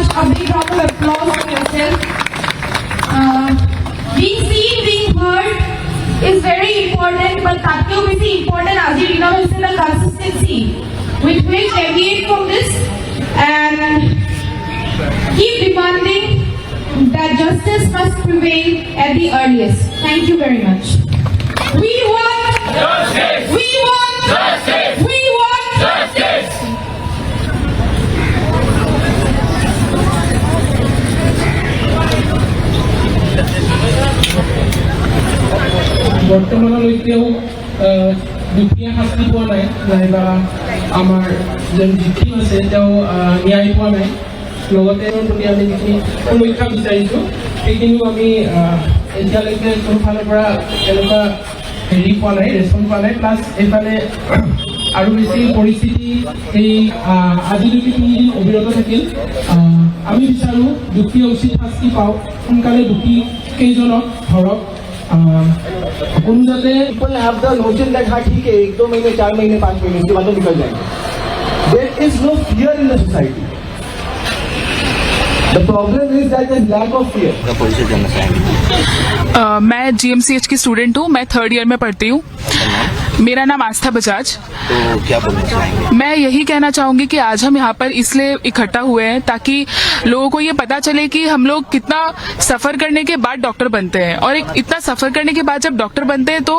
much. A big round of applause for yourself. Being seen, being heard is very important, but that too is important as you know is the consistency with which deviate from this and keep demanding that justice must prevail at the earliest. Thank you very much. We want justice. We want justice. We want justice. বর্তমানলৈকেও দুখীয়া শাস্তি পোৱা নাই নাইবা আমাৰ যেন জিকি আছে তেওঁ ন্যায় পোৱা নাই লগতে প্ৰতি আমি যিখিনি সমীক্ষা বিচাৰিছোঁ সেইখিনিও আমি এতিয়ালৈকে কোনো ফালৰ পৰা এনেকুৱা হেৰি পোৱা নাই ৰেচপন্স পোৱা নাই প্লাছ এইফালে আৰু বেছি পৰিস্থিতি এই আজি যদি 3 দিন অবিৰত থাকিল আমি বিচাৰোঁ দুখীয়া উচিত শাস্তি পাওক সোনকালে দুখী কেইজনক ধৰক people have the notion that हाँ ठीक है 1-2 महीने 4 महीने 5 महीने इसके बाद तो निकल जाएंगे. There is no fear in the society. The problem is that there is lack of fear. मैं GMCH की स्टूडेंट हूँ. मैं 3rd ईयर में पढ़ती हूँ. मेरा नाम आस्था बजाज. तो क्या बोलना चाहेंगे? मैं यही कहना चाहूंगी कि आज हम यहाँ पर इसलिए इकट्ठा हुए हैं ताकि लोगों को ये पता चले कि हम लोग कितना सफर करने के बाद डॉक्टर बनते हैं और इतना सफर करने के बाद जब डॉक्टर बनते हैं तो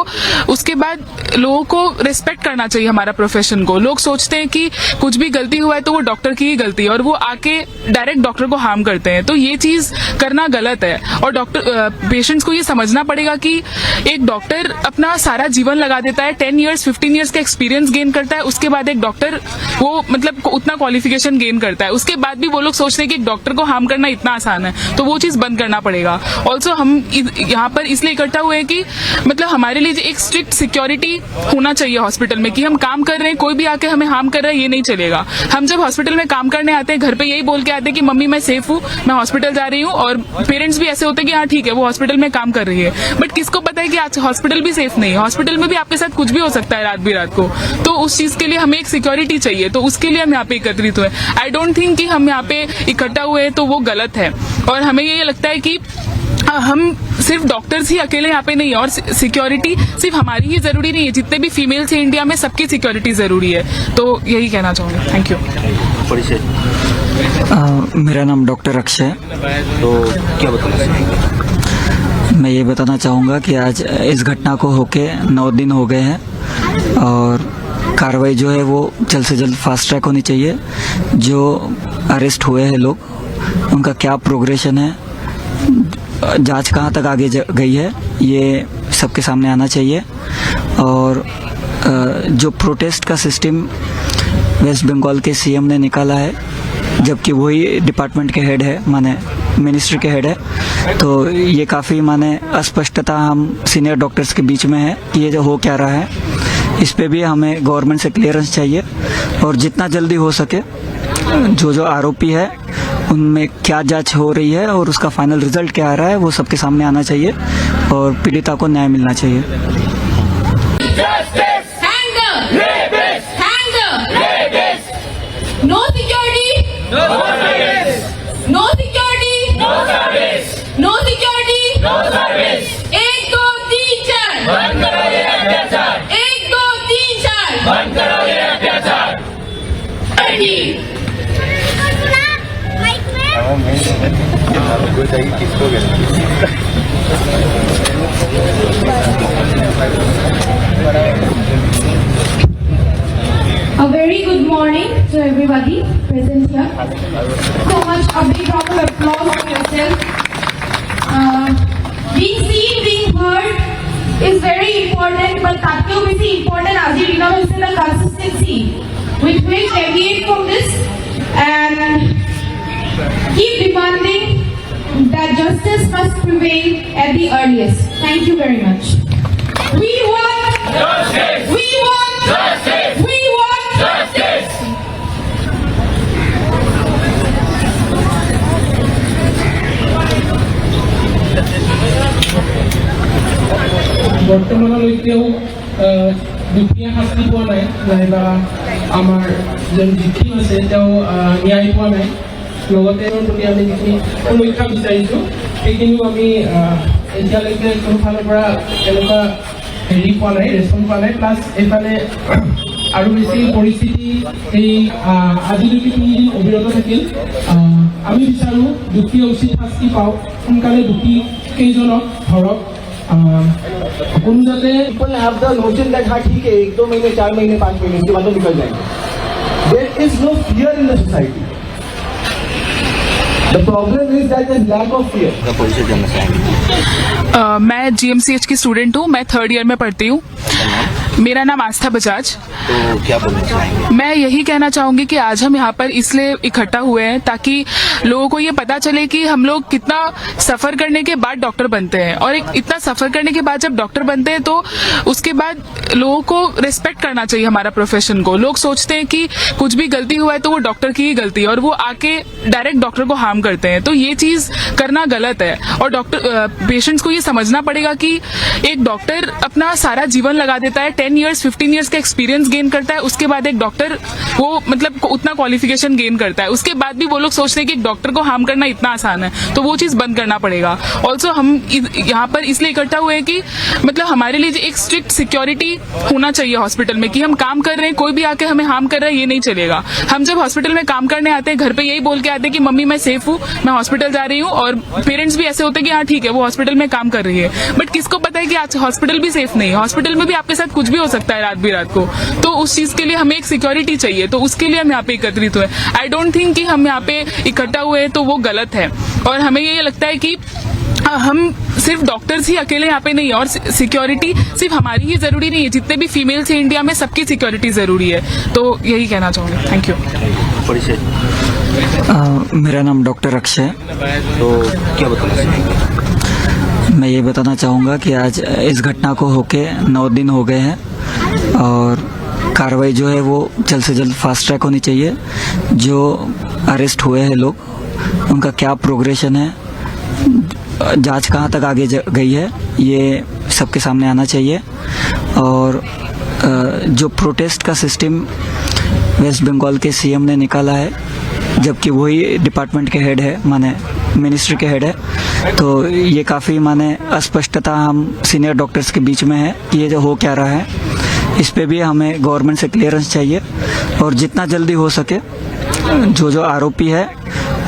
उसके बाद लोगों को रिस्पेक्ट करना चाहिए हमारा प्रोफेशन को. लोग सोचते हैं कि कुछ भी गलती हुआ है तो वो डॉक्टर की ही गलती है और वो आके डायरेक्ट डॉक्टर को हार्म करते हैं. तो ये चीज करना गलत है और डॉक्टर पेशेंट्स को ये समझना पड़ेगा कि एक डॉक्टर अपना सारा जीवन लगा देता है. 10 ईयर्स 15 ईयर्स का एक्सपीरियंस गेन करता है. उसके बाद एक डॉक्टर वो मतलब उतना क्वालिफिकेशन गेन करता है. उसके बाद भी वो लोग सोचते हैं कि एक डॉक्टर को हार्म करना इतना आसान है. तो वो चीज बंद करना पड़ेगा. ऑल्सो हम यहाँ पर इसलिए इकट्ठा हुए हैं कि मतलब हमारे लिए एक स्ट्रिक्ट सिक्योरिटी होना चाहिए हॉस्पिटल में कि हम काम कर रहे हैं कोई भी आके हमें हार्म कर रहा है ये नहीं चलेगा. हम जब हॉस्पिटल में काम करने आते हैं घर पे यही बोल के आते हैं कि मम्मी मैं सेफ हूँ मैं हॉस्पिटल जा रही हूँ और पेरेंट्स भी ऐसे होते हैं कि हाँ ठीक है वो हॉस्पिटल में काम कर रही है. बट किसको पता है कि आज हॉस्पिटल भी सेफ नहीं है. हॉस्पिटल में भी आपके साथ कुछ भी हो सकता है रात भी रात को. तो उस चीज के लिए हमें एक सिक्योरिटी चाहिए. तो उसके लिए हम यहाँ पे एकत्रित हुए. आई डोंट थिंक कि हम यहाँ पे इकट्ठा हुए तो वो गलत है और हमें ये लगता है कि हम सिर्फ डॉक्टर्स ही अकेले यहाँ पे नहीं है और सिक्योरिटी सिर्फ हमारी ही जरूरी नहीं है. जितने भी फीमेल्स हैं इंडिया में सबकी सिक्योरिटी जरूरी है. तो यही कहना चाहूंगी. Thank you. मेरा नाम डॉक्टर अक्षय है. तो क्या बताना चाहेंगे? मैं ये बताना चाहूँगा कि आज इस घटना को होके 9 दिन हो गए हैं और कार्रवाई जो है वो जल्द से जल्द फास्ट ट्रैक होनी चाहिए. जो अरेस्ट हुए हैं लोग उनका क्या प्रोग्रेशन है जांच कहाँ तक आगे गई है ये सबके सामने आना चाहिए. और जो प्रोटेस्ट का सिस्टम वेस्ट बंगाल के सीएम ने निकाला है जबकि वही डिपार्टमेंट के हेड है माने मिनिस्ट्री के हेड है तो ये काफ़ी माने अस्पष्टता हम सीनियर डॉक्टर्स के बीच में है कि ये जो हो क्या रहा है. इस पे भी हमें गवर्नमेंट से क्लियरेंस चाहिए और जितना जल्दी हो सके जो आरोपी है उनमें क्या जांच हो रही है और उसका फाइनल रिजल्ट क्या आ रहा है वो सबके सामने आना चाहिए और पीड़िता को न्याय मिलना चाहिए. A very good morning to everybody present here. So much a big round of applause for yourself. Being seen, being heard is very important, but that too is important as you know is the consistency with which deviate from this and keep demanding that justice must prevail at the earliest. Thank you very much. We want justice. We want justice. We want justice. বর্তমানলৈকেও দুখীয়া শাস্তি পোৱা নাই নাইবা আমাৰ যেন জিকি আছে তেওঁ ন্যায় পোৱা নাই লগতে তেওঁৰ প্ৰতি আমি যিখিনি সমীক্ষা বিচাৰিছোঁ সেইখিনিও আমি এতিয়ালৈকে কোনো ফালৰ পৰা এনেকুৱা হেৰি পোৱা নাই, ৰেচপন্স পোৱা নাই। প্লাছ এইফালে আৰু বেছি পৰিস্থিতি এই আজি যদি 3 দিন অবিৰত থাকিল। আমি বিচাৰোঁ দোষীয়ে উচিত শাস্তি পাওক, সোনকালে দোষী কেইজনক ধৰক। কোনো যাতে People have the notion that हाँ ठीक है 1-2 महीने 4 महीने 5 महीने इसके बाद तो निकल जाएंगे. There is no fear in the society. The problem is that there is lack of fear. का परिचय देना चाहेंगे? मैं GMCH की स्टूडेंट हूँ, मैं 3rd ईयर में पढ़ती हूँ। मेरा नाम आस्था बजाज। तो क्या बोलना चाहेंगे? मैं यही कहना चाहूंगी कि आज हम यहाँ पर इसलिए इकट्ठा हुए हैं ताकि लोगों को ये पता चले कि हम लोग कितना सफर करने के बाद डॉक्टर बनते हैं, और इतना सफर करने के बाद जब डॉक्टर बनते हैं तो उसके बाद लोगों को रिस्पेक्ट करना चाहिए हमारा प्रोफेशन को। लोग सोचते हैं कि कुछ भी गलती हुआ है तो वो डॉक्टर की ही गलती है, और वो आके डायरेक्ट डॉक्टर को हार्म करते हैं। तो ये चीज करना गलत है, और डॉक्टर पेशेंट्स को ये समझना पड़ेगा कि एक डॉक्टर अपना सारा जीवन लगा देता है, 10 ईयर्स 15 ईयर्स का एक्सपीरियंस गेन करता है, उसके बाद एक डॉक्टर वो मतलब उतना क्वालिफिकेशन गेन करता है, उसके बाद भी वो लोग सोचते हैं कि एक डॉक्टर को हार्म करना इतना आसान है। तो वो चीज बंद करना पड़ेगा। ऑल्सो हम यहाँ पर इसलिए इकट्ठा हुए हैं कि मतलब हमारे लिए एक स्ट्रिक्ट सिक्योरिटी होना चाहिए हॉस्पिटल में, कि हम काम कर रहे हैं, कोई भी आके हमें हार्म कर रहा है ये नहीं चलेगा। हम जब हॉस्पिटल में काम करने आते हैं घर पे यही बोल के आते हैं कि मम्मी मैं सेफ हूँ, मैं हॉस्पिटल जा रही हूँ, और पेरेंट्स भी ऐसे होते हैं कि हाँ ठीक है वो हॉस्पिटल में काम कर रही है, बट किसको पता है कि आज हॉस्पिटल भी सेफ नहीं है, हॉस्पिटल में भी आपके साथ कुछ भी हो सकता है रात बिरात को। तो उस चीज के लिए हमें एक सिक्योरिटी चाहिए, तो उसके लिए हम यहाँ पे एकत्रित हुए। आई डोंट थिंक कि हम यहाँ पे इकट्ठा हुए हैं तो वो गलत है, और हमें ये लगता है कि हम सिर्फ डॉक्टर्स ही अकेले यहाँ पे नहीं है, और सिक्योरिटी सिर्फ हमारी ही जरूरी नहीं है, जितने भी फीमेल्स हैं इंडिया में सबकी सिक्योरिटी जरूरी है। तो यही कहना चाहूंगी। Thank you. परिचय? मेरा नाम डॉक्टर अक्षय है। तो क्या बताना चाहेंगे? मैं ये बताना चाहूँगा कि आज इस घटना को होके 9 दिन हो गए हैं, और कार्रवाई जो है वो जल्द से जल्द फास्ट ट्रैक होनी चाहिए। जो अरेस्ट हुए हैं लोग उनका क्या प्रोग्रेशन है, जांच कहाँ तक आगे गई है, ये सबके सामने आना चाहिए। और जो प्रोटेस्ट का सिस्टम वेस्ट बंगाल के सीएम ने निकाला है, जबकि वही डिपार्टमेंट के हेड है, माने मिनिस्ट्री के हेड है, तो ये काफ़ी माने अस्पष्टता हम सीनियर डॉक्टर्स के बीच में है कि ये जो हो क्या रहा है, इस पे भी हमें गवर्नमेंट से क्लियरेंस चाहिए। और जितना जल्दी हो सके जो आरोपी है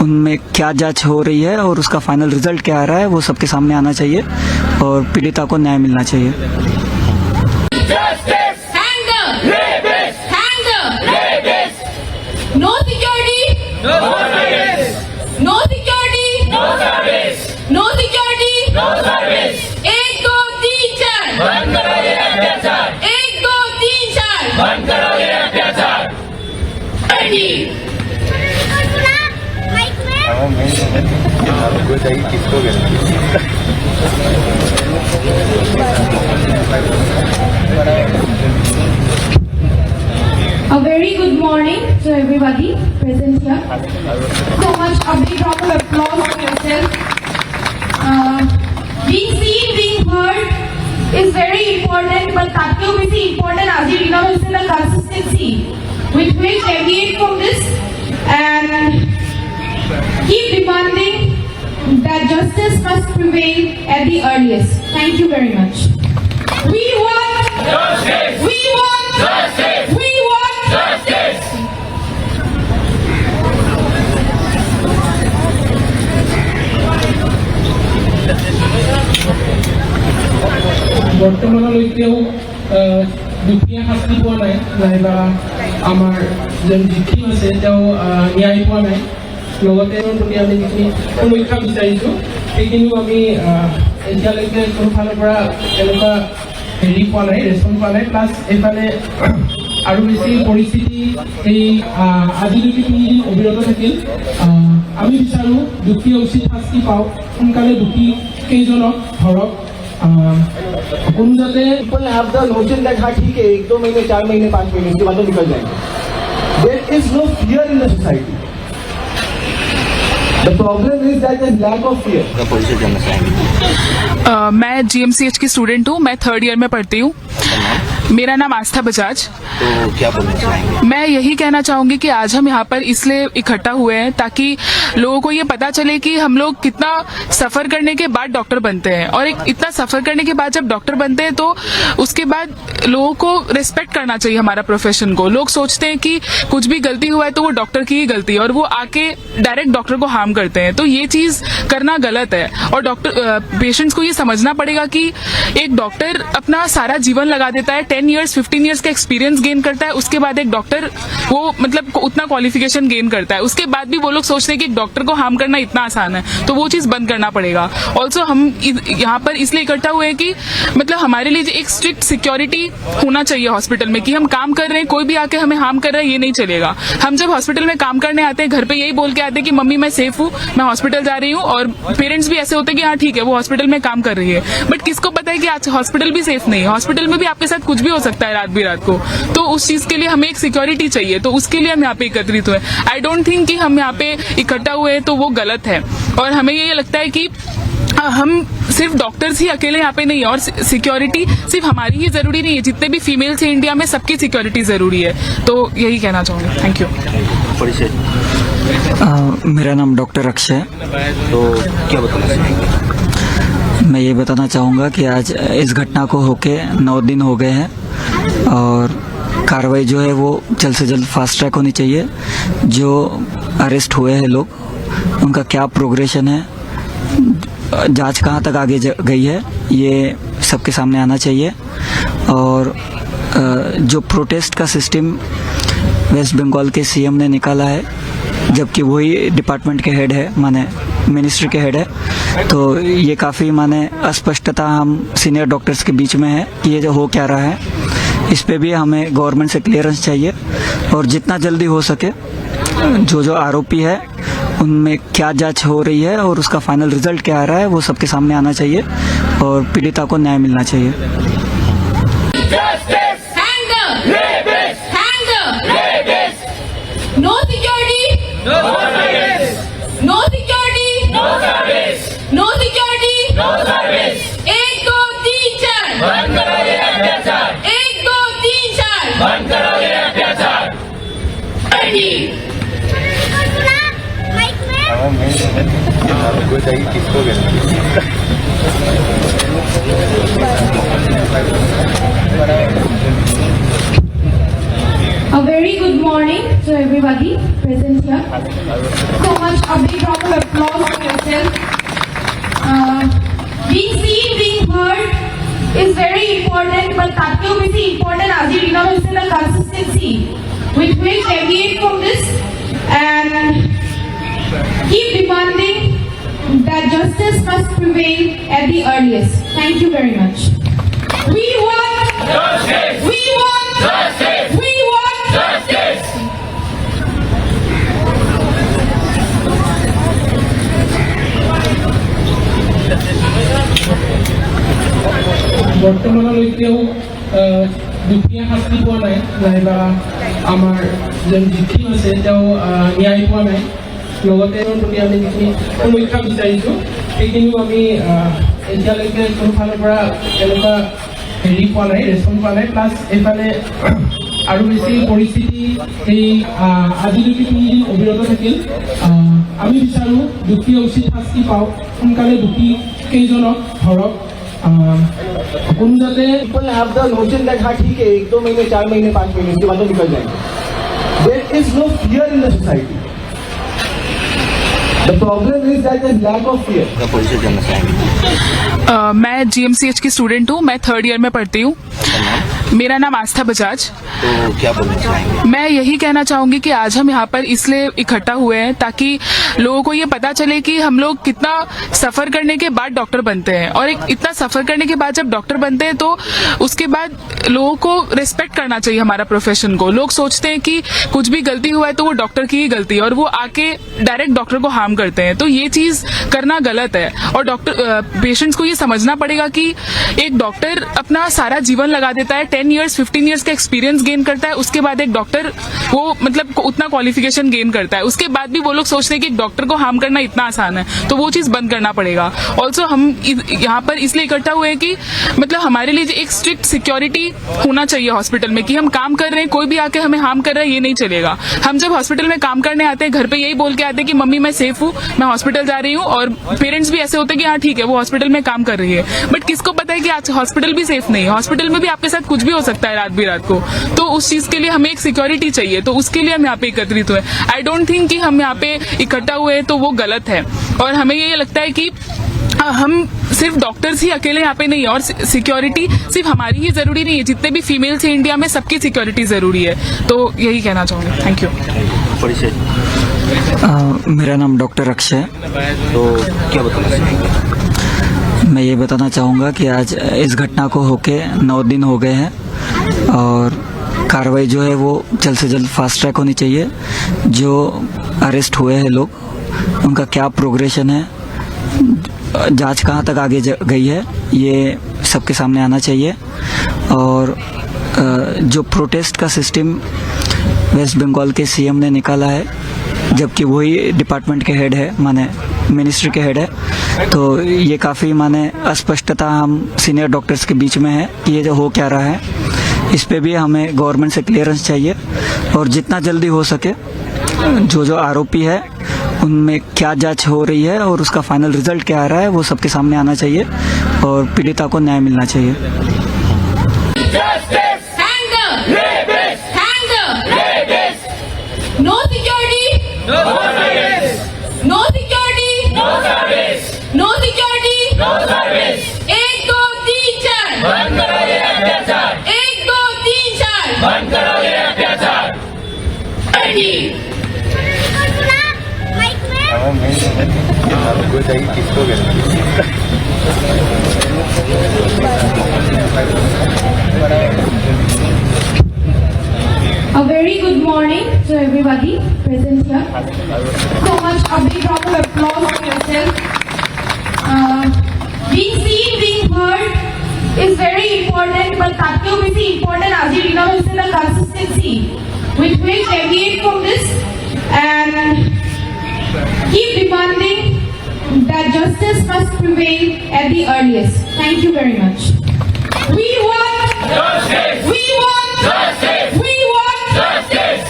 उनमें क्या जांच हो रही है और उसका फाइनल रिजल्ट क्या आ रहा है वो सबके सामने आना चाहिए, और पीड़िता को न्याय मिलना चाहिए। No security. No service. No security. No service. No security. No service. 1 2 3 4 बंद करो ये अत्याचार। 1 2 3 4 बंद करो ये अत्याचार। A very good morning to everybody present here. So much a big round of applause for yourself. Being seen, being heard is very important, but ताकि भी important as you know is the consistency with which deviate from this and keep demanding that justice must prevail at the earliest. Thank you very much. We want justice. We want justice. We want justice. বৰ্তমানলৈকেও দুখীয়া শাস্তি পোৱা নাই, নাইবা আমাৰ যেন victim আছে তেওঁ ন্যায় পোৱা নাই। লগতে তেওঁৰ প্ৰতি আমি যিখিনি সমীক্ষা বিচাৰিছোঁ সেইখিনিও আমি এতিয়ালৈকে কোনো ফালৰ পৰা এনেকুৱা হেৰি পোৱা নাই, ৰেচপন্স পোৱা নাই। প্লাছ এইফালে আৰু বেছি পৰিস্থিতি এই আজি যদি 3 দিন অবিৰত থাকিল। আমি বিচাৰোঁ দোষীয়ে উচিত শাস্তি পাওক, সোনকালে দোষী কেইজনক ধৰক। কোনো যাতে People have the notion that हाँ ठीक है 1-2 महीने 4 महीने 5 महीने इसके बाद तो निकल जाएंगे. There is no fear in the society. The problem is that there is lack of fear. का परिचय देना चाहेंगे? मैं GMCH की स्टूडेंट हूँ, मैं 3rd ईयर में पढ़ती हूँ। मेरा नाम आस्था बजाज। तो क्या बोलना चाहेंगे? मैं यही कहना चाहूंगी कि आज हम यहाँ पर इसलिए इकट्ठा हुए हैं ताकि लोगों को ये पता चले कि हम लोग कितना सफर करने के बाद डॉक्टर बनते हैं, और इतना सफर करने के बाद जब डॉक्टर बनते हैं तो उसके बाद लोगों को रिस्पेक्ट करना चाहिए हमारा प्रोफेशन को। लोग सोचते हैं कि कुछ भी गलती हुआ है तो वो डॉक्टर की ही गलती है, और वो आके डायरेक्ट डॉक्टर को हार्म करते हैं। तो ये चीज करना गलत है, और डॉक्टर पेशेंट्स को ये समझना पड़ेगा कि एक डॉक्टर अपना सारा जीवन लगा देता है, 10 इयर्स 15 इयर्स का एक्सपीरियंस गेन करता है, उसके बाद एक डॉक्टर वो मतलब उतना क्वालिफिकेशन गेन करता है, उसके बाद भी वो लोग सोचते हैं कि एक डॉक्टर को हार्म करना इतना आसान है। तो वो चीज बंद करना पड़ेगा। ऑल्सो हम यहाँ पर इसलिए इकट्ठा हुए हैं कि मतलब हमारे लिए एक स्ट्रिक्ट सिक्योरिटी होना चाहिए हॉस्पिटल में, कि हम काम कर रहे हैं, कोई भी आके हमें हार्म कर रहा है ये नहीं चलेगा। हम जब हॉस्पिटल में काम करने आते हैं घर पे यही बोल के आते हैं कि मम्मी मैं सेफ हूँ, मैं हॉस्पिटल जा रही हूँ, और पेरेंट्स भी ऐसे होते हैं कि हाँ ठीक है वो हॉस्पिटल में काम कर रही है, बट किसको पता है कि आज हॉस्पिटल भी सेफ नहीं है, हॉस्पिटल में भी आपके साथ कुछ भी हो सकता है रात बिरात को। तो उस चीज के लिए हमें एक सिक्योरिटी चाहिए, तो उसके लिए हम यहाँ पे एकत्रित हुए। आई डोंट थिंक कि हम यहाँ पे इकट्ठा हुए हैं तो वो गलत है, और हमें ये लगता है कि हम सिर्फ डॉक्टर्स ही अकेले यहाँ पे नहीं है, और सिक्योरिटी सिर्फ हमारी ही जरूरी नहीं है, जितने भी फीमेल्स हैं इंडिया में सबकी सिक्योरिटी जरूरी है। तो यही कहना चाहूंगी। Thank you. परिचय। मेरा नाम डॉक्टर अक्षय है। तो क्या बताना चाहेंगे? मैं ये बताना चाहूँगा कि आज इस घटना को होके 9 दिन हो गए हैं, और कार्रवाई जो है वो जल्द से जल्द फास्ट ट्रैक होनी चाहिए। जो अरेस्ट हुए हैं लोग उनका क्या प्रोग्रेशन है, जांच कहाँ तक आगे गई है, ये सबके सामने आना चाहिए। और जो प्रोटेस्ट का सिस्टम वेस्ट बंगाल के सीएम ने निकाला है, जबकि वही डिपार्टमेंट के हेड है, माने मिनिस्ट्री के हेड है, तो ये काफ़ी माने अस्पष्टता हम सीनियर डॉक्टर्स के बीच में है कि ये जो हो क्या रहा है। इस पे भी हमें गवर्नमेंट से क्लियरेंस चाहिए, और जितना जल्दी हो सके जो आरोपी है उनमें क्या जांच हो रही है और उसका फाइनल रिजल्ट क्या आ रहा है वो सबके सामने आना चाहिए, और पीड़िता को न्याय मिलना चाहिए। No security. No service. No security. No service. No security. No service. 1 2 3 4 बंद करो ये अत्याचार। 1 2 3 4 बंद करो ये अत्याचार। A very good morning to everybody present here. So much, a big round of applause for yourself. Being seen, being heard is very important, but that too is important as you know is the consistency with which deviate from this and keep demanding that justice must prevail at the earliest. Thank you very much. We want justice. We want justice. We want justice. বৰ্তমানলৈকেও দুখীয়া শাস্তি পোৱা নাই, নাইবা আমাৰ যেন জিকি আছে তেওঁ ন্যায় পোৱা নাই। লগতে প্ৰতি আমি যিখিনি সমীক্ষা বিচাৰিছোঁ সেইখিনিও আমি এতিয়ালৈকে কোনো ফালৰ পৰা এনেকুৱা হেৰি পোৱা নাই, ৰেচপন্স পোৱা নাই। প্লাছ এইফালে আৰু বেছি পৰিস্থিতি এই আজি যদি 3 দিন অবিৰত থাকিল। আমি বিচাৰোঁ দুখীয়া উচিত শাস্তি পাওক, সোনকালে দুখী কেইজনক ধৰক। उन जाते people have the notion that हाँ ठीक है 1 2 महीने 4 महीने 5 महीने इसके बाद तो निकल जाएंगे। There is no fear in the society. The problem is that there is lack of fear. क्या परिचय जानना चाहेंगे? मैं GMCH की स्टूडेंट हूँ, मैं 3rd ईयर में पढ़ती हूँ। मेरा नाम आस्था बजाज। तो क्या बोलना चाहेंगे? मैं यही कहना चाहूंगी कि आज हम यहाँ पर इसलिए इकट्ठा हुए हैं ताकि लोगों को ये पता चले कि हम लोग कितना सफर करने के बाद डॉक्टर बनते हैं, और इतना सफर करने के बाद जब डॉक्टर बनते हैं तो उसके बाद लोगों को रिस्पेक्ट करना चाहिए हमारा प्रोफेशन को। लोग सोचते हैं कि कुछ भी गलती हुआ है तो वो डॉक्टर की ही गलती है, और वो आके डायरेक्ट डॉक्टर को हार्म करते हैं। तो ये चीज करना गलत है, और डॉक्टर पेशेंट्स को ये समझना पड़ेगा कि एक डॉक्टर अपना सारा जीवन लगा देता है, 10 years 15 years का एक्सपीरियंस गेन करता है, उसके बाद एक डॉक्टर वो मतलब उतना क्वालिफिकेशन गेन करता है, उसके बाद भी वो लोग सोचते हैं कि एक डॉक्टर को हार्म करना इतना आसान है, तो वो चीज बंद करना पड़ेगा। ऑल्सो हम यहाँ पर इसलिए इकट्ठा हुए हैं कि मतलब हमारे लिए एक स्ट्रिक्ट सिक्योरिटी होना चाहिए हॉस्पिटल में कि हम काम कर रहे हैं, कोई भी आके हमें हार्म कर रहा है ये नहीं चलेगा। हम जब हॉस्पिटल में काम करने आते हैं घर पे यही बोल के आते हैं कि मम्मी मैं सेफ हूँ, मैं हॉस्पिटल जा रही हूँ, और पेरेंट्स भी ऐसे होते हैं कि हाँ ठीक है वो हॉस्पिटल में काम कर रही है, बट किसको पता है कि आज हॉस्पिटल भी सेफ नहीं है, हॉस्पिटल में भी आपके साथ कुछ भी हो सकता है रात भी रात को। तो उस चीज के लिए हमें एक सिक्योरिटी चाहिए, तो उसके लिए हम यहाँ पे एकत्रित हुए। आई डोंट थिंक कि हम यहाँ पे इकट्ठा हुए तो वो गलत है, और हमें ये लगता है कि हम सिर्फ डॉक्टर्स ही अकेले यहाँ पे नहीं है, और सिक्योरिटी सिर्फ हमारी ही जरूरी नहीं है, जितने भी फीमेल्स हैं इंडिया में सबकी सिक्योरिटी जरूरी है। तो यही कहना चाहूंगी। Thank you. परिचय। मेरा नाम डॉक्टर अक्षय है। तो क्या बताना चाहेंगे? मैं ये बताना चाहूँगा कि आज इस घटना को होके 9 दिन हो गए हैं, और कार्रवाई जो है वो जल्द से जल्द फास्ट ट्रैक होनी चाहिए। जो अरेस्ट हुए हैं लोग उनका क्या प्रोग्रेशन है, जांच कहाँ तक आगे गई है, ये सबके सामने आना चाहिए। और जो प्रोटेस्ट का सिस्टम वेस्ट बंगाल के सीएम ने निकाला है, जबकि वही डिपार्टमेंट के हेड है, माने मिनिस्ट्री के हेड है, तो ये काफ़ी माने अस्पष्टता हम सीनियर डॉक्टर्स के बीच में है कि ये जो हो क्या रहा है, इस पे भी हमें गवर्नमेंट से क्लियरेंस चाहिए। और जितना जल्दी हो सके जो आरोपी है उनमें क्या जांच हो रही है और उसका फाइनल रिजल्ट क्या आ रहा है वो सबके सामने आना चाहिए, और पीड़िता को न्याय मिलना चाहिए। A very good morning to everybody present here. So much a big round of applause for yourself. Being seen, being heard is very important, but that too is important as you know is the consistency with which deviate from this and keep demanding that justice must prevail at the earliest. Thank you very much. We want justice. We want justice. We want justice.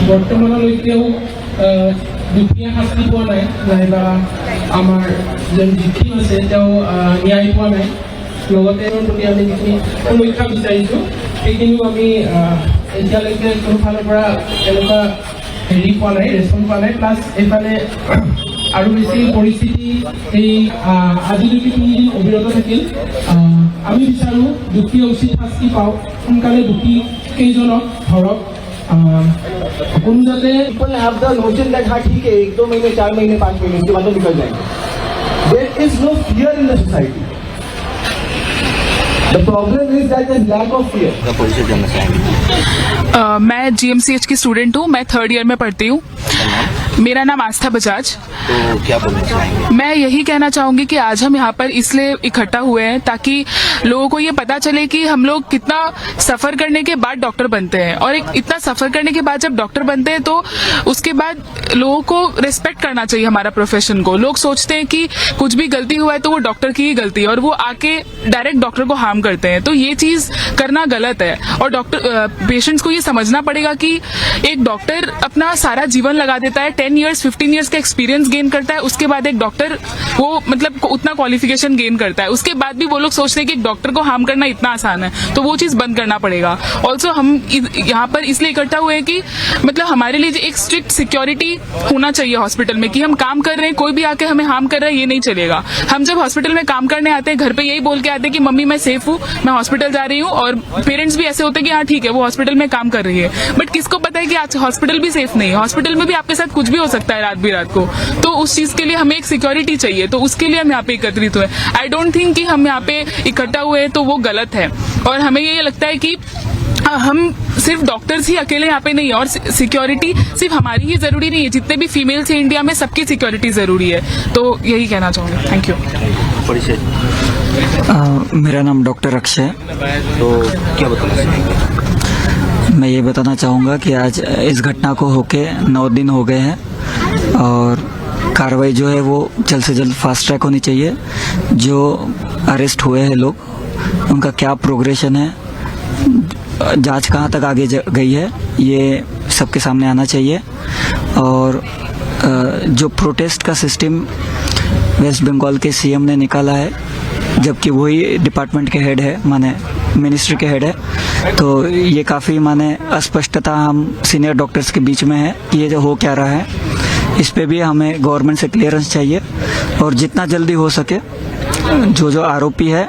বৰ্তমানলৈকেও দুখীয়া শাস্তি পোৱা নাই, নাইবা আমাৰ যেন victim আছে তেওঁ ন্যায় পোৱা নাই। লগতে প্ৰতি আমি যিখিনি সমীক্ষা বিচাৰিছোঁ সেইখিনিও আমি এতিয়ালৈকে কোনো ফালৰ পৰা এনেকুৱা হেৰি পোৱা নাই, ৰেচপন্স পোৱা নাই। প্লাছ এইফালে আৰু বেছি পৰিস্থিতি এই আজিলৈকে 3 দিন অবিৰত থাকিল। আমি বিচাৰোঁ দুখীয়া উচিত শাস্তি পাওক, সোনকালে দুখী কেইজনক ধৰক। people have the notion that हाँ ठीक है 1-2 महीने 4 महीने 5 महीने इसके बाद तो निकल जाएंगे। There is no fear in the society. The problem is that there is lack of fear. का परिचय जानना चाहेंगे? मैं GMCH की स्टूडेंट हूँ, मैं 3rd ईयर में पढ़ती हूँ। मेरा नाम आस्था बजाज। तो क्या बोलना चाहेंगे? मैं यही कहना चाहूंगी कि आज हम यहाँ पर इसलिए इकट्ठा हुए हैं ताकि लोगों को ये पता चले कि हम लोग कितना सफर करने के बाद डॉक्टर बनते हैं, और इतना सफर करने के बाद जब डॉक्टर बनते हैं तो उसके बाद लोगों को रिस्पेक्ट करना चाहिए हमारा प्रोफेशन को। लोग सोचते हैं कि कुछ भी गलती हुआ है तो वो डॉक्टर की ही गलती है, और वो आके डायरेक्ट डॉक्टर को हार्म करते हैं, तो ये चीज करना गलत है। और डॉक्टर पेशेंट्स को ये समझना पड़ेगा कि एक डॉक्टर अपना सारा जीवन लगा देता है, 10 years 15 years का एक्सपीरियंस गेन करता है, उसके बाद एक डॉक्टर वो मतलब उतना क्वालिफिकेशन गेन करता है, उसके बाद भी वो लोग सोचते हैं कि एक डॉक्टर को हार्म करना इतना आसान है, तो वो चीज बंद करना पड़ेगा। ऑल्सो हम यहाँ पर इसलिए इकट्ठा हुए हैं कि मतलब हमारे लिए एक स्ट्रिक्ट सिक्योरिटी होना चाहिए हॉस्पिटल में कि हम काम कर रहे हैं, कोई भी आके हमें हार्म कर रहा है ये नहीं चलेगा। हम जब हॉस्पिटल में काम करने आते हैं घर पे यही बोल के आते हैं कि मम्मी मैं सेफ हूँ, मैं हॉस्पिटल जा रही हूँ, और पेरेंट्स भी ऐसे होते हैं कि हाँ ठीक है वो हॉस्पिटल में काम कर रही है, बट किसको पता है कि आज हॉस्पिटल भी सेफ नहीं है, हॉस्पिटल में भी आपके साथ कुछ भी हो सकता है रात भी रात को। तो उस चीज के लिए हमें एक सिक्योरिटी चाहिए, तो उसके लिए हम यहाँ पे एकत्रित हुए। आई डोंट थिंक कि हम यहाँ पे इकट्ठा हुए तो वो गलत है, और हमें ये लगता है कि हम सिर्फ डॉक्टर्स ही अकेले यहाँ पे नहीं है और सिक्योरिटी सिर्फ हमारी ही जरूरी नहीं है, जितने भी फीमेल्स हैं इंडिया में सबकी सिक्योरिटी जरूरी है। तो यही कहना चाहूँगी। Thank you. परिचय। मेरा नाम डॉक्टर अक्षय है। तो क्या बताना चाहेंगे? मैं ये बताना चाहूँगा कि आज इस घटना को होके 9 दिन हो गए हैं और कार्रवाई जो है वो जल्द से जल्द फास्ट ट्रैक होनी चाहिए। जो अरेस्ट हुए हैं लोग उनका क्या प्रोग्रेशन है, जांच कहाँ तक आगे गई है, ये सबके सामने आना चाहिए। और जो प्रोटेस्ट का सिस्टम वेस्ट बंगाल के सीएम ने निकाला है, जबकि वही डिपार्टमेंट के हेड है, माने मिनिस्ट्री के हेड है, तो ये काफ़ी माने अस्पष्टता हम सीनियर डॉक्टर्स के बीच में है कि ये जो हो क्या रहा है। इस पे भी हमें गवर्नमेंट से क्लियरेंस चाहिए और जितना जल्दी हो सके जो आरोपी है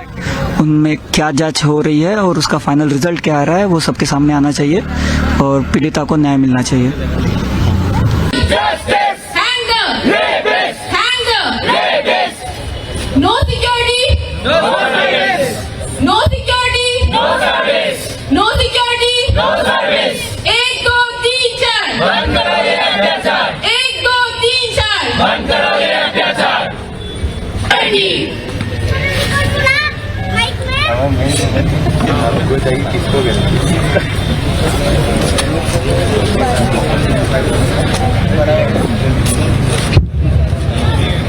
उनमें क्या जांच हो रही है और उसका फाइनल रिजल्ट क्या आ रहा है वो सबके सामने आना चाहिए और पीड़िता को न्याय मिलना चाहिए। No security. No service. No security. No service. No security. No service. 1 2 3 4 बंद करो ये अत्याचार। 1 2 3 4 बंद करो ये अत्याचार।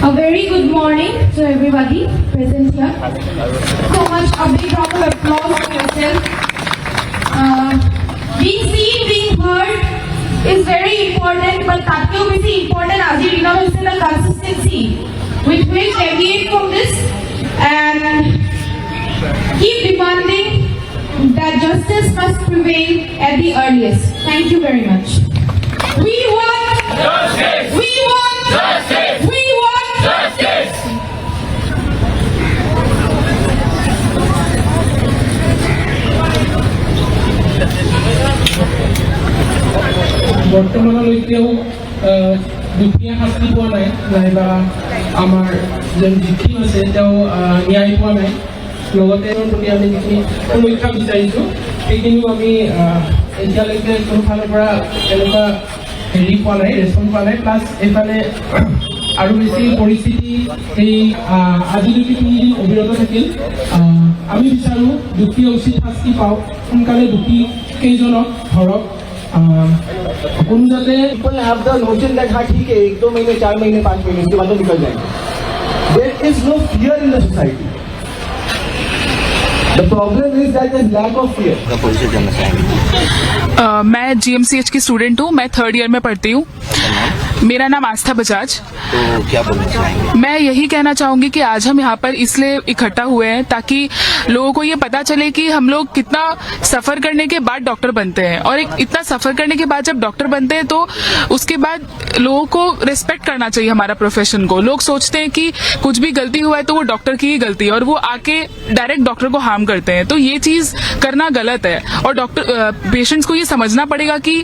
A very good morning to everybody present here. So much, a big round of applause for yourself. Being seen, being heard is very important, but that too is important as you know is the consistency with which deviate from this and keep demanding that justice must prevail at the earliest. Thank you very much. We want justice. We want justice. We want justice. বৰ্তমানলৈকেও দুখীয়া শাস্তি পোৱা নাই, নাইবা আমাৰ যোন victim আছে তেওঁ ন্যায় পোৱা নাই। লগতে প্ৰতি আমি যিখিনি সমীক্ষা বিচাৰিছোঁ সেইখিনিও আমি এতিয়ালৈকে কোনো ফালৰ পৰা এনেকুৱা হেৰি পোৱা নাই, ৰেচপন্স পোৱা নাই। প্লাছ এইফালে আৰু বেছি পৰিস্থিতি এই আজিলৈকে 3 দিন অবিৰত থাকিল। আমি বিচাৰোঁ দুখীয়া উচিত শাস্তি পাওক, সোনকালে দুখী কেইজনক ধৰক। कोनो जाते people have the notion that हाँ ठीक है 1 2 महीने 4 महीने 5 महीने इसके बाद तो निकल जाएंगे। There is no fear in the society. The problem is that there is lack of fear. का परिचय जानना चाहेंगे? मैं GMCH की स्टूडेंट हूँ, मैं 3rd ईयर में पढ़ती हूँ। मेरा नाम आस्था बजाज। तो क्या बोलना चाहेंगे? मैं यही कहना चाहूंगी कि आज हम यहाँ पर इसलिए इकट्ठा हुए हैं ताकि लोगों को ये पता चले कि हम लोग कितना सफर करने के बाद डॉक्टर बनते हैं और इतना सफर करने के बाद जब डॉक्टर बनते हैं तो उसके बाद लोगों को रिस्पेक्ट करना चाहिए हमारा प्रोफेशन को। लोग सोचते हैं कि कुछ भी गलती हुआ है तो वो डॉक्टर की ही गलती है और वो आके डायरेक्ट डॉक्टर को हार्म करते हैं, तो ये चीज करना गलत है। और डॉक्टर पेशेंट्स को ये समझना पड़ेगा कि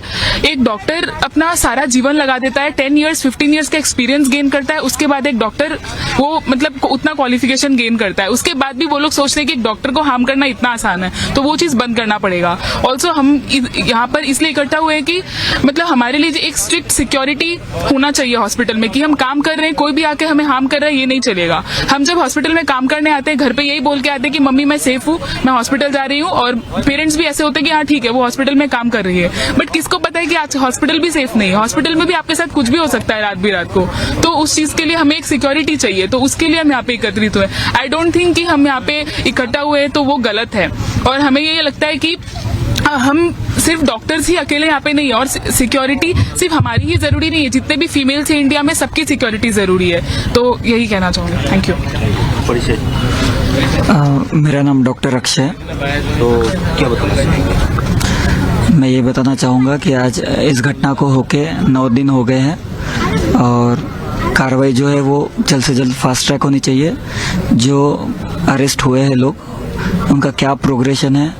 एक डॉक्टर अपना सारा जीवन लगा देता है, 10 years 15 years का एक्सपीरियंस गेन करता है, उसके बाद एक डॉक्टर वो मतलब उतना क्वालिफिकेशन गेन करता है, उसके बाद भी वो लोग सोचते हैं कि एक डॉक्टर को हार्म करना इतना आसान है, तो वो चीज बंद करना पड़ेगा। ऑल्सो हम यहाँ पर इसलिए इकट्ठा हुए हैं कि मतलब हमारे लिए एक स्ट्रिक्ट सिक्योरिटी होना चाहिए हॉस्पिटल में कि हम काम कर रहे हैं, कोई भी आके हमें हार्म कर रहा है ये नहीं चलेगा। हम जब हॉस्पिटल में काम करने आते हैं घर पे यही बोल के आते हैं कि मम्मी मैं सेफ हूँ, मैं हॉस्पिटल जा रही हूँ, और पेरेंट्स भी ऐसे होते हैं कि हाँ ठीक है वो हॉस्पिटल में काम कर रही है, बट किसको पता है कि आज हॉस्पिटल भी सेफ नहीं है, हॉस्पिटल में भी आपके साथ कुछ भी हो सकता है रात बिरात को। तो उस चीज के लिए हमें एक सिक्योरिटी चाहिए, तो उसके लिए हम यहाँ पे एकत्रित हुए। आई डोंट थिंक कि हम यहाँ पे इकट्ठा हुए तो वो गलत है, और हमें ये लगता है कि हम सिर्फ डॉक्टर्स ही अकेले यहाँ पे नहीं है और सिक्योरिटी सिर्फ हमारी ही जरूरी नहीं है, जितने भी फीमेल्स हैं इंडिया में सबकी सिक्योरिटी जरूरी है। तो यही कहना चाहूँगी। Thank you. परिचय। मेरा नाम डॉक्टर अक्षय है। तो क्या बताना चाहेंगे? मैं ये बताना चाहूँगा कि आज इस घटना को होके 9 दिन हो गए हैं और कार्रवाई जो है वो जल्द से जल्द फास्ट ट्रैक होनी चाहिए। जो अरेस्ट हुए हैं लोग उनका क्या प्रोग्रेशन है,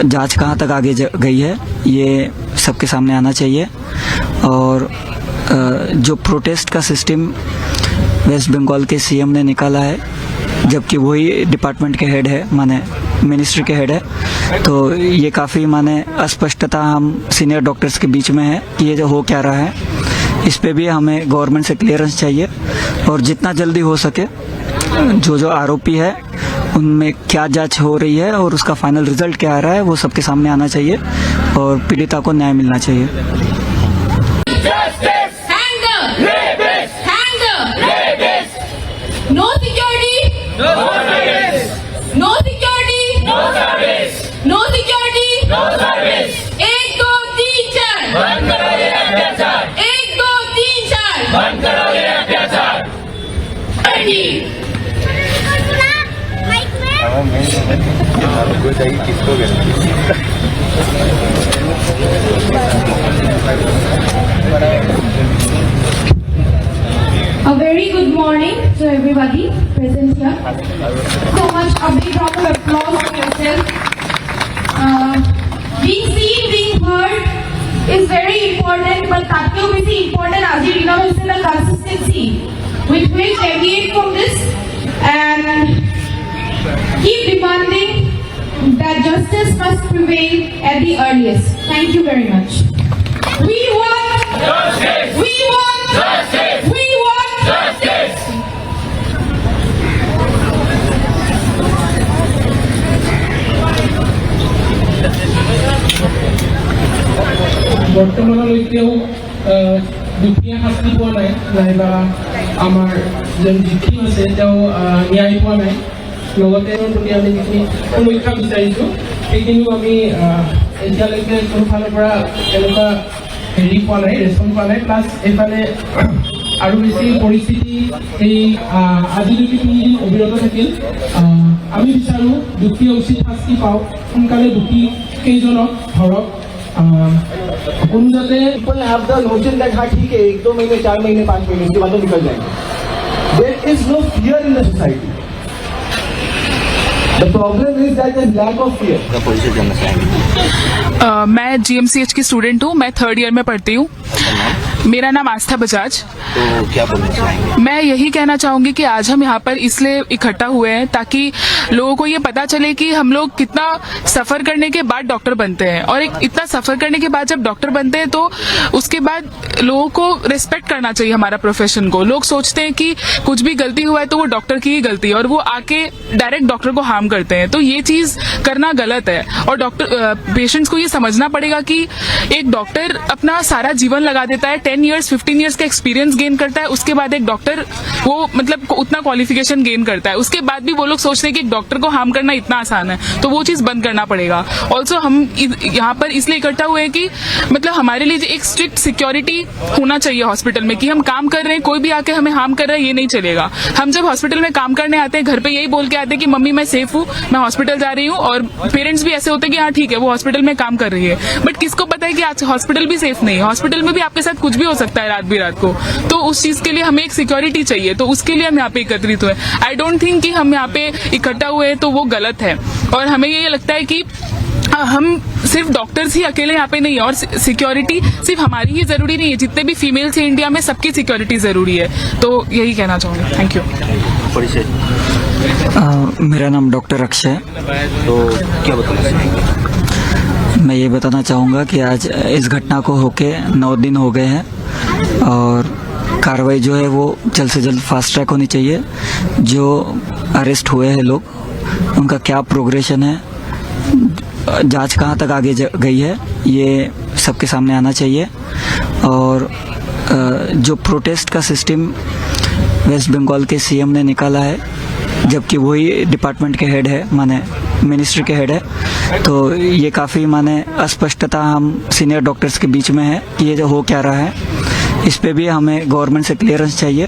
जांच कहाँ तक आगे गई है, ये सबके सामने आना चाहिए। और जो प्रोटेस्ट का सिस्टम वेस्ट बंगाल के सीएम ने निकाला है, जबकि वही डिपार्टमेंट के हेड है, माने मिनिस्ट्री के हेड है। तो ये काफ़ी माने अस्पष्टता हम सीनियर डॉक्टर्स के बीच में है कि ये जो हो क्या रहा है, इस पे भी हमें गवर्नमेंट से क्लियरेंस चाहिए और जितना जल्दी हो सके जो आरोपी है उनमें क्या जांच हो रही है और उसका फाइनल रिजल्ट क्या आ रहा है वो सबके सामने आना चाहिए और पीड़िता को न्याय मिलना चाहिए। No security. No service. No security. No service. No security. No service. 1 2 3 4 बंद करो ये अत्याचार। 1 2 3 4 बंद करो ये अत्याचार। A very good morning to everybody present here. So much a big round of applause for yourself. Being seen, being heard is very important, but ताकि भी सी important आज ही ना उससे the consistency with which deviate from this and keep demanding that justice must prevail at the earliest. Thank you very much. We want justice. We want justice. We want justice. বৰ্তমানলৈকেও দুখীয়া শাস্তি পোৱা নাই, নাইবা আমাৰ যোন ভিক্টিম আছে তেওঁ ন্যায় পোৱা নাই। লগতে প্ৰতি আমি যিখিনি সমীক্ষা বিচাৰিছোঁ সেইখিনিও আমি এতিয়ালৈকে কোনো ফালৰ পৰা এনেকুৱা হেৰি পোৱা নাই, ৰেচপন্স পোৱা নাই। প্লাছ এইফালে আৰু বেছি পৰিস্থিতি এই আজি যদি 3 দিন অবিৰত থাকিল। আমি বিচাৰোঁ দুখীয়া উচিত শাস্তি পাওক, সোনকালে দুখী কেইজনক ধৰক। কোনো যাতে People have the notion that हाँ ठीक है 1 2 महीने 4 महीने 5 महीने इसके बाद तो निकल जाएंगे। There is no fear in the society. The problem is that there is lack of fear. का परिचय जानना चाहेंगे। मैं GMCH की स्टूडेंट हूँ, मैं 3rd ईयर में पढ़ती हूँ। मेरा नाम आस्था बजाज। तो क्या बोलना चाहेंगे? मैं यही कहना चाहूंगी कि आज हम यहाँ पर इसलिए इकट्ठा हुए हैं ताकि लोगों को ये पता चले कि हम लोग कितना सफर करने के बाद डॉक्टर बनते हैं और इतना सफर करने के बाद जब डॉक्टर बनते हैं तो उसके बाद लोगों को रिस्पेक्ट करना चाहिए हमारा प्रोफेशन को। लोग सोचते हैं कि कुछ भी गलती हुआ है तो वो डॉक्टर की ही गलती है और वो आके डायरेक्ट डॉक्टर को हार्म करते हैं, तो ये चीज करना गलत है। और डॉक्टर पेशेंट्स को ये समझना पड़ेगा कि एक डॉक्टर अपना सारा जीवन लगा देता है, 10 ईयर्स 15 ईयर्स का एक्सपीरियंस गेन करता है, उसके बाद एक डॉक्टर वो मतलब उतना क्वालिफिकेशन गेन करता है, उसके बाद भी वो लोग सोचते हैं कि एक डॉक्टर को हार्म करना इतना आसान है, तो वो चीज बंद करना पड़ेगा। ऑल्सो हम यहाँ पर इसलिए इकट्ठा हुए हैं कि मतलब हमारे लिए एक स्ट्रिक्ट सिक्योरिटी होना चाहिए हॉस्पिटल में कि हम काम कर रहे हैं, कोई भी आके हमें हार्म कर रहा है ये नहीं चलेगा। हम जब हॉस्पिटल में काम करने आते हैं घर पे यही बोल के आते हैं कि मम्मी मैं सेफ हूँ, मैं हॉस्पिटल जा रही हूँ, और पेरेंट्स भी ऐसे होते हैं कि हाँ ठीक है वो हॉस्पिटल में काम कर रही है, बट किसको पता है कि आज हॉस्पिटल भी सेफ नहीं है, हॉस्पिटल में भी आपके साथ कुछ भी हो सकता है रात बिरात को। तो उस चीज के लिए हमें एक सिक्योरिटी चाहिए, तो उसके लिए हम यहाँ पे एकत्रित हुए। आई डोंट थिंक कि हम यहाँ पे इकट्ठा हुए तो वो गलत है, और हमें ये लगता है कि हम सिर्फ डॉक्टर्स ही अकेले यहाँ पे नहीं है, और सिक्योरिटी सिर्फ हमारी ही जरूरी नहीं है, जितने भी फीमेल्स हैं इंडिया में सबकी सिक्योरिटी जरूरी है। तो यही कहना चाहूंगी। Thank you. परिचय। मेरा नाम डॉक्टर अक्षय है। तो क्या बताना चाहेंगे? मैं ये बताना चाहूँगा कि आज इस घटना को होके 9 दिन हो गए हैं और कार्रवाई जो है वो जल्द से जल्द फास्ट ट्रैक होनी चाहिए। जो अरेस्ट हुए हैं लोग उनका क्या प्रोग्रेशन है, जांच कहाँ तक आगे गई है, ये सबके सामने आना चाहिए। और जो प्रोटेस्ट का सिस्टम वेस्ट बंगाल के सीएम ने निकाला है, जबकि वही डिपार्टमेंट के हेड है, माने मिनिस्ट्री के हेड है, तो ये काफ़ी माने अस्पष्टता हम सीनियर डॉक्टर्स के बीच में है कि ये जो हो क्या रहा है, इस पे भी हमें गवर्नमेंट से क्लियरेंस चाहिए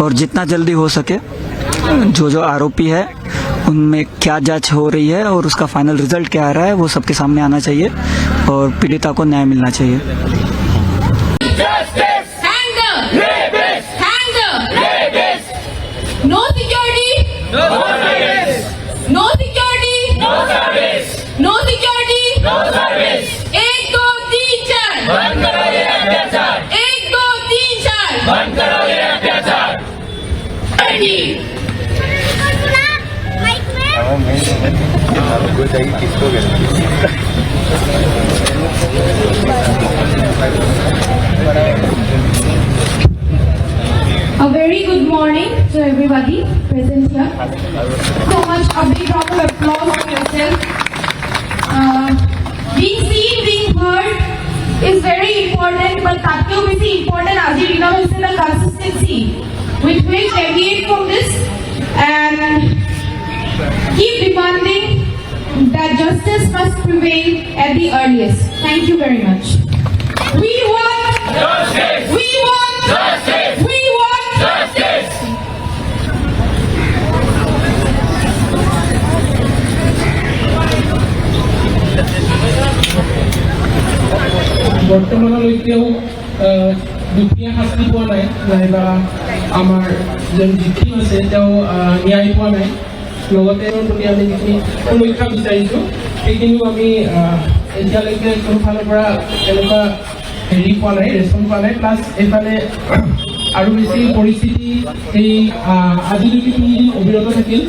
और जितना जल्दी हो सके जो आरोपी है उनमें क्या जांच हो रही है और उसका फाइनल रिजल्ट क्या आ रहा है वो सबके सामने आना चाहिए और पीड़िता को न्याय मिलना चाहिए। No security. No service. No security. No service. No security. No service. 1 2 3 4 बंद करो ये अत्याचार। 1 2 3 4 बंद करो ये अत्याचार। A very good morning to everybody present here. So much a big round of applause for yourself. Being seen, being heard is very important, but that too is important as you know is the consistency with which deviate from this and keep demanding that justice must prevail at the earliest. Thank you very much. We want justice. We want justice. We want justice. বৰ্তমানলৈকেও দুখীয়া শাস্তি পোৱা নাই নাইবা আমাৰ যোন victim আছে তেওঁ ন্যায় পোৱা নাই লগতে প্ৰতি আমি যিখিনি সুৰক্ষা বিচাৰিছোঁ সেইখিনিও আমি এতিয়ালৈকে কোনো ফালৰ পৰা এনেকুৱা হেৰি পোৱা নাই ৰেচপন্স পোৱা নাই প্লাছ এইফালে আৰু বেছি পৰিস্থিতি এই আজি যদি 3 দিন অবিৰত থাকিল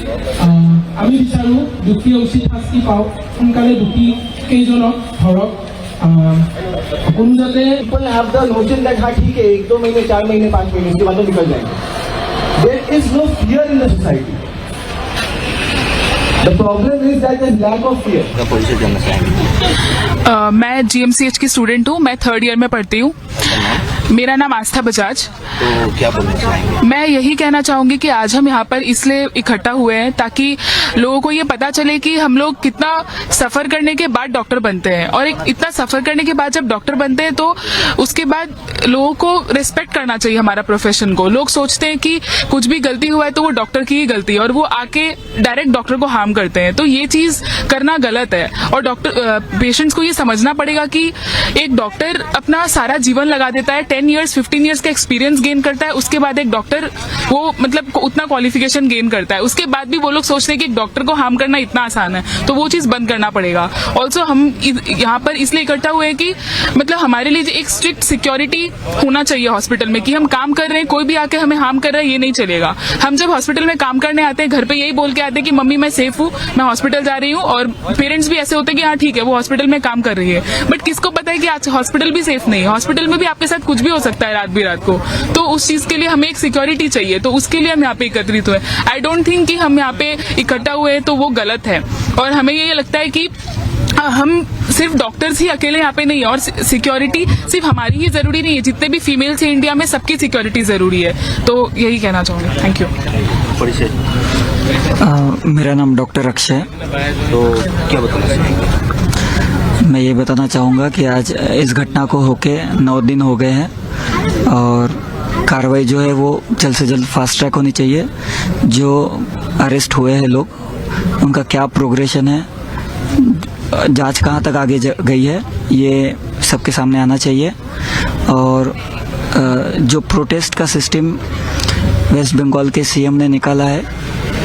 আমি বিচাৰোঁ দুখীয়া উচিত শাস্তি পাওক সোনকালে দুখী কেইজনক ধৰক কোনো যাতে People have the notion that हाँ ठीक है 1-2 महीने 4 महीने 5 महीने इसके बाद तो निकल जाएंगे. There is no fear in the society. The problem is that there is lack of fear. का परिचय जानना चाहेंगे. मैं GMCH की स्टूडेंट हूँ, मैं 3rd ईयर में पढ़ती हूँ. मेरा नाम आस्था बजाज. तो क्या बोलना चाहेंगे. मैं यही कहना चाहूंगी कि आज हम यहाँ पर इसलिए इकट्ठा हुए हैं ताकि लोगों को ये पता चले कि हम लोग कितना सफर करने के बाद डॉक्टर बनते हैं और एक इतना सफर करने के बाद जब डॉक्टर बनते हैं तो उसके बाद लोगों को रिस्पेक्ट करना चाहिए हमारा प्रोफेशन को. लोग सोचते हैं कि कुछ भी गलती हुआ है तो वो डॉक्टर की ही गलती है और वो आके डायरेक्ट डॉक्टर को हार्म करते हैं. तो ये चीज करना गलत है और डॉक्टर पेशेंट्स को ये समझना पड़ेगा कि एक डॉक्टर अपना सारा जीवन लगा देता है, 10 ईयर्स 15 ईयर्स का एक्सपीरियंस गेन करता है. उसके बाद एक डॉक्टर वो मतलब उतना क्वालिफिकेशन गेन करता है. उसके बाद भी वो लोग सोचते हैं कि एक डॉक्टर को हार्म करना इतना आसान है, तो वो चीज बंद करना पड़ेगा. ऑल्सो हम यहाँ पर इसलिए इकट्ठा हुए हैं कि मतलब हमारे लिए एक स्ट्रिक्ट सिक्योरिटी होना चाहिए हॉस्पिटल में कि हम काम कर रहे हैं, कोई भी आके हमें हार्म कर रहा है ये नहीं चलेगा. हम जब हॉस्पिटल में काम करने आते हैं घर पे यही बोल के आते हैं कि मम्मी मैं सेफ हूँ, मैं हॉस्पिटल जा रही हूँ, और पेरेंट्स भी ऐसे होते हैं कि हाँ ठीक है वो हॉस्पिटल में काम कर रही है. बट किसको पता है कि आज हॉस्पिटल भी सेफ नहीं है, हॉस्पिटल में भी आपके साथ कुछ भी हो सकता है रात बिरात को. तो उस चीज के लिए हमें एक सिक्योरिटी चाहिए, तो उसके लिए हम यहाँ पे एकत्रित हुए. आई डोंट थिंक कि हम यहाँ पे इकट्ठा हुए हैं तो वो गलत है. और हमें ये लगता है कि हम सिर्फ डॉक्टर्स ही अकेले यहाँ पे नहीं है और सिक्योरिटी सिर्फ हमारी ही जरूरी नहीं है, जितने भी फीमेल्स हैं इंडिया में सबकी सिक्योरिटी जरूरी है. तो यही कहना चाहूंगी. Thank you. परिचय. मेरा नाम डॉक्टर अक्षय है. तो क्या बताना चाहेंगे. मैं ये बताना चाहूँगा कि आज इस घटना को होके 9 दिन हो गए हैं और कार्रवाई जो है वो जल्द से जल्द फास्ट ट्रैक होनी चाहिए. जो अरेस्ट हुए हैं लोग उनका क्या प्रोग्रेशन है, जांच कहाँ तक आगे गई है, ये सबके सामने आना चाहिए. और जो प्रोटेस्ट का सिस्टम वेस्ट बंगाल के सीएम ने निकाला है,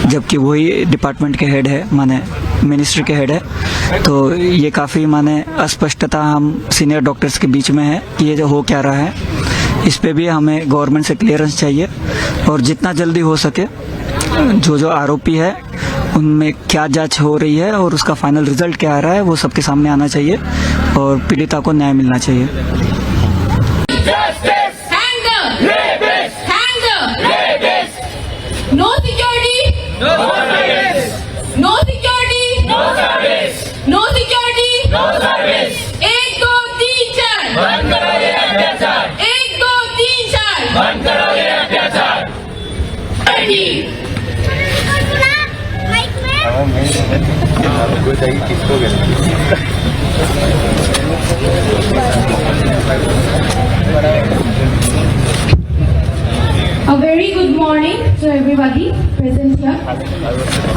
जबकि वही डिपार्टमेंट के हेड है, माने मिनिस्ट्री के हेड है, तो ये काफ़ी माने अस्पष्टता हम सीनियर डॉक्टर्स के बीच में है कि ये जो हो क्या रहा है. इस पे भी हमें गवर्नमेंट से क्लियरेंस चाहिए और जितना जल्दी हो सके जो आरोपी है उनमें क्या जांच हो रही है और उसका फाइनल रिजल्ट क्या आ रहा है वो सबके सामने आना चाहिए और पीड़िता को न्याय मिलना चाहिए. No security. No service. No security. No service. No security. No service. 1 2 3 4. बंद करो ये अत्याचार. 1 2 3 4. बंद करो ये अत्याचार. A very good morning to everybody present here.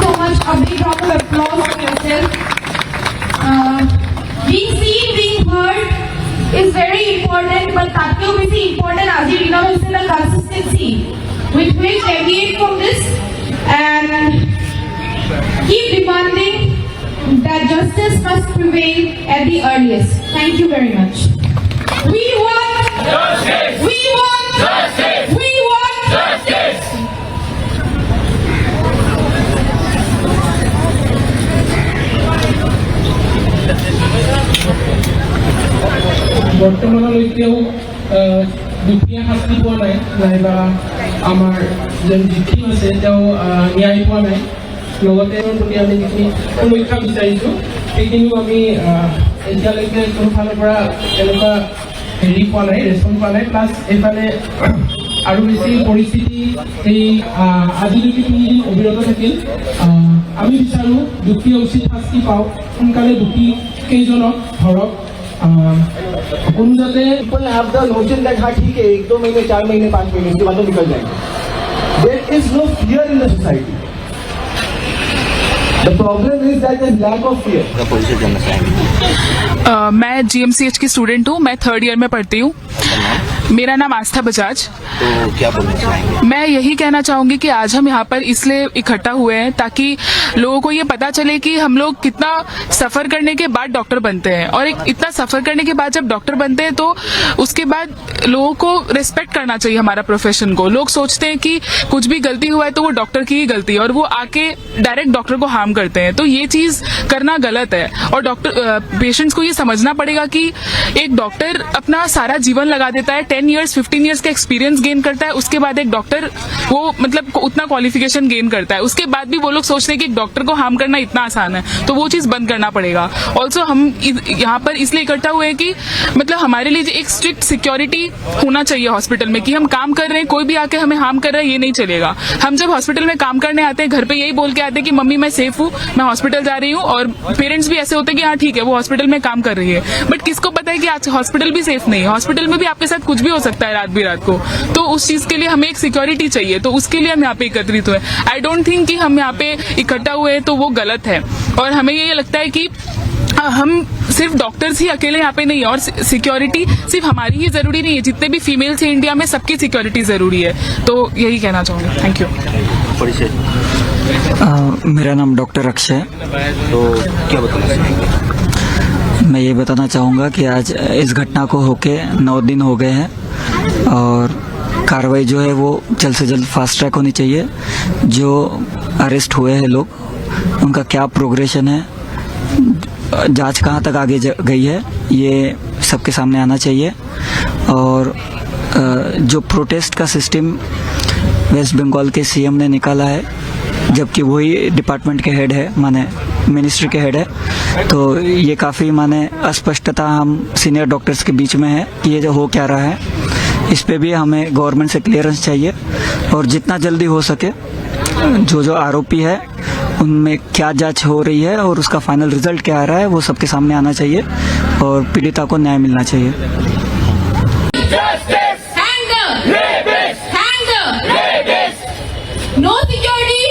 So much a big round of applause for yourself. Being seen, being heard is very important, but that too is important as you know is the consistency with which deviate from this and keep demanding that justice must prevail at the earliest. Thank you very much. We want justice. We want justice. We want justice. বৰ্তমানলৈকেও দুখীয়া শাস্তি পোৱা নাই নাইবা আমাৰ যেন victim আছে তেওঁ ন্যায় পোৱা নাই লগতে তেওঁৰ প্ৰতি আমি যিখিনি সুৰক্ষা বিচাৰিছোঁ সেইখিনিও আমি এতিয়ালৈকে কোনো ফালৰ পৰা এনেকুৱা হেৰি পোৱা নাই ৰেচপন্স পোৱা নাই প্লাছ এইফালে আৰু বেছি পৰিস্থিতি এই আজি যদি 3 দিন অবিৰত থাকিল আমি বিচাৰোঁ দুখী উচিত শাস্তি পাওক সোনকালে দুখী কেইজনক ধৰক उन जाते people have the notion that हाँ ठीक है 1-2 महीने 4 महीने 5 महीने इसके बाद तो निकल जाएंगे. There is no fear in the society. The problem is that there is lack of fear. क्या परिचय जानना चाहेंगे? मैं GMCH की स्टूडेंट हूँ, मैं 3rd ईयर में पढ़ती हूँ। मेरा नाम आस्था बजाज। तो क्या बोलना चाहेंगे? मैं यही कहना चाहूंगी कि आज हम यहाँ पर इसलिए इकट्ठा हुए हैं ताकि लोगों को ये पता चले कि हम लोग कितना सफर करने के बाद डॉक्टर बनते हैं और इतना सफर करने के बाद जब डॉक्टर बनते हैं तो उसके बाद लोगों को रिस्पेक्ट करना चाहिए हमारा प्रोफेशन को। लोग सोचते हैं कि कुछ भी गलती हुआ है तो वो डॉक्टर की ही गलती है और वो आके डायरेक्ट डॉक्टर को हार्म करते हैं, तो ये चीज करना गलत है और डॉक्टर पेशेंट्स को ये समझना पड़ेगा कि एक डॉक्टर अपना सारा जीवन लगा देता है, 10 इयर्स 15 इयर्स का एक्सपीरियंस गेन करता है, उसके बाद एक डॉक्टर वो मतलब उतना क्वालिफिकेशन गेन करता है, उसके बाद भी वो लोग सोचते हैं कि एक डॉक्टर को हार्म करना इतना आसान है, तो वो चीज बंद करना पड़ेगा। ऑल्सो हम यहाँ पर इसलिए इकट्ठा हुए हैं कि मतलब हमारे लिए एक स्ट्रिक्ट सिक्योरिटी होना चाहिए हॉस्पिटल में कि हम काम कर रहे हैं, कोई भी आके हमें हार्म कर रहा है ये नहीं चलेगा। हम जब हॉस्पिटल में काम करने आते हैं घर पे यही बोल के आते हैं कि मम्मी मैं सेफ हूँ, मैं हॉस्पिटल जा रही हूँ, और पेरेंट्स भी ऐसे होते हैं कि हाँ ठीक है वो हॉस्पिटल में काम कर रही है, बट किसको पता है कि आज हॉस्पिटल भी सेफ नहीं है, हॉस्पिटल में भी आपके साथ कुछ भी हो सकता है रात बिरात को, तो उस चीज के लिए हमें एक सिक्योरिटी चाहिए, तो उसके लिए हम यहाँ पे एकत्रित हुए। आई डोंट थिंक कि हम यहाँ पे इकट्ठा हुए हैं तो वो गलत है, और हमें ये लगता है कि हम सिर्फ डॉक्टर्स ही अकेले यहाँ पे नहीं है, और सिक्योरिटी सिर्फ हमारी ही जरूरी नहीं है, जितने भी फीमेल्स हैं इंडिया में सबकी सिक्योरिटी जरूरी है, तो यही कहना चाहूंगी। Thank you. परिचय? मेरा नाम डॉक्टर अक्षय है। तो क्या बताना चाहेंगे? मैं ये बताना चाहूँगा कि आज इस घटना को होके 9 दिन हो गए हैं और कार्रवाई जो है वो जल्द से जल्द फास्ट ट्रैक होनी चाहिए। जो अरेस्ट हुए हैं लोग उनका क्या प्रोग्रेशन है, जांच कहाँ तक आगे गई है, ये सबके सामने आना चाहिए। और जो प्रोटेस्ट का सिस्टम वेस्ट बंगाल के सीएम ने निकाला है, जबकि वही डिपार्टमेंट के हेड है, माने मिनिस्ट्री के हेड है, तो ये काफ़ी माने अस्पष्टता हम सीनियर डॉक्टर्स के बीच में है कि ये जो हो क्या रहा है, इस पे भी हमें गवर्नमेंट से क्लियरेंस चाहिए। और जितना जल्दी हो सके जो आरोपी है उनमें क्या जांच हो रही है और उसका फाइनल रिजल्ट क्या आ रहा है वो सबके सामने आना चाहिए और पीड़िता को न्याय मिलना चाहिए। No security.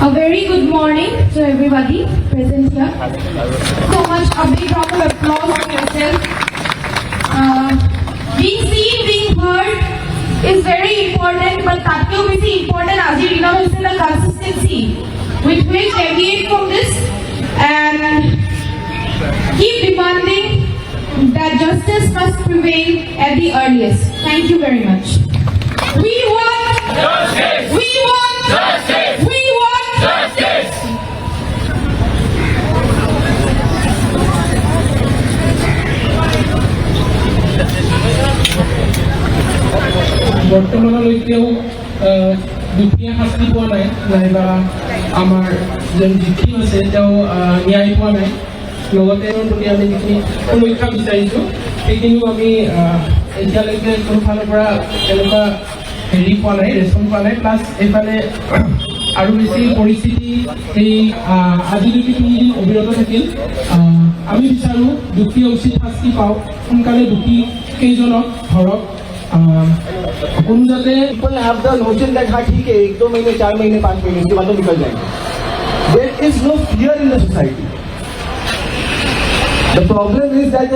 A very good morning to everybody present here. So much, a big round of applause for yourself. Being seen, being heard is very important, but that too is important as you know is the consistency with which deviate from this and keep demanding that justice must prevail at the earliest. Thank you very much. We want justice. We want justice. We want justice. বৰ্তমানলৈকেও দুখীয়া শাস্তি পোৱা নাই নাইবা আমাৰ যেন victim আছে তেওঁ ন্যায় পোৱা নাই, লগতে তেওঁৰ প্ৰতি আমি যিখিনি সুৰক্ষা বিচাৰিছোঁ সেইখিনিও আমি এতিয়ালৈকে কোনো ফালৰ পৰা এনেকুৱা হেৰি পোৱা নাই ৰেচপন্স পোৱা নাই, প্লাছ এইফালে আৰু বেছি পৰিস্থিতি এই আজি যদি 3 দিন অবিৰত থাকিল আমি বিচাৰোঁ দুখীয়া উচিত শাস্তি পাওক, সোনকালে দুখী কেইজনক ধৰক। उन जाते people have the notion that हाँ ठीक है 1-2 महीने 4 महीने 5 महीने इसके बाद तो निकल जाएंगे. There is no fear in the society. The problem is that